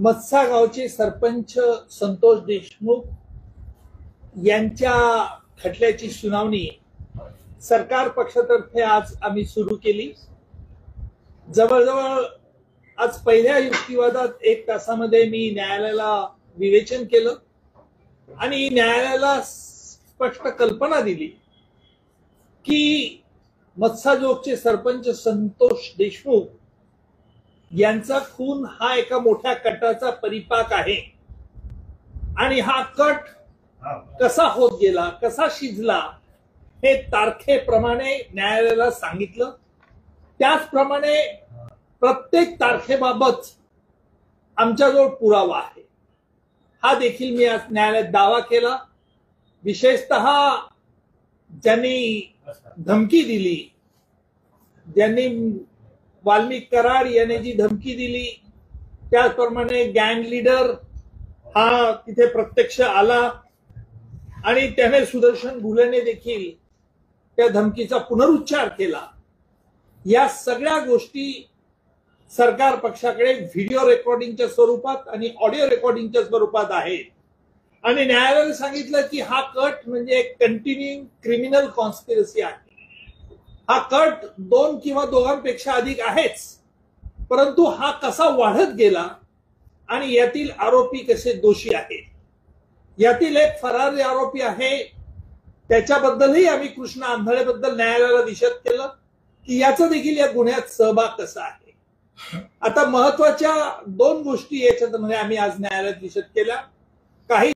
मत्सा गावचे सरपंच संतोष देशमुख यांच्या खटल्याची सुनावणी सरकार पक्षातर्फे आज आम्ही सुरू केली। जवळजवळ आज पहिल्या युक्तिवादात 1 तासामध्ये मी न्यायालयाला विवेचन केलं आणि न्यायालयाला स्पष्ट कल्पना दिली की मत्साजोगचे सरपंच संतोष देशमुख यांचा खून हा एका मोठ्या कटाचा परिपाक आहे आणि हा कट कसा होत गेला, कसा शिजला हे तारखेप्रमाणे न्यायालयाला सांगितलं। त्याचप्रमाणे प्रत्येक तारखेबाबत आमच्याजवळ पुरावा आहे हा देखील मी आज न्यायालयात दावा केला। विशेषतः ज्यांनी धमकी दिली, ज्यांनी वाल्मिक कराड यांनी जी धमकी दिली, त्याचप्रमाणे गँग लीडर हा तिथे प्रत्यक्ष आला आणि त्याने सुदर्शन घुलेने देखील त्या धमकीचा पुनरुच्चार केला। या सगळ्या गोष्टी सरकार पक्षाकडे व्हिडिओ रेकॉर्डिंगच्या स्वरूपात आणि ऑडिओ रेकॉर्डिंगच्या स्वरूपात आहेत आणि न्यायालयाने सांगितलं की हा कट म्हणजे एक कंटिन्युइंग क्रिमिनल कॉन्स्पिरसी आहे। हा कट 2 किंवा दोघांपेक्षा अधिक आहेच, परंतु हा कसा वाढत गेला आणि यातील आरोपी कसे दोषी आहेत, यातील एक फरारी आरोपी आहे त्याच्याबद्दलही आम्ही कृष्णा आंधळेबद्दल न्यायालयाला विशद केलं की याचा देखील या गुन्ह्यात सहभाग कसा आहे। आता महत्वाच्या 2 गोष्टी याच्यामध्ये आम्ही आज न्यायालयात विशद केल्या। काही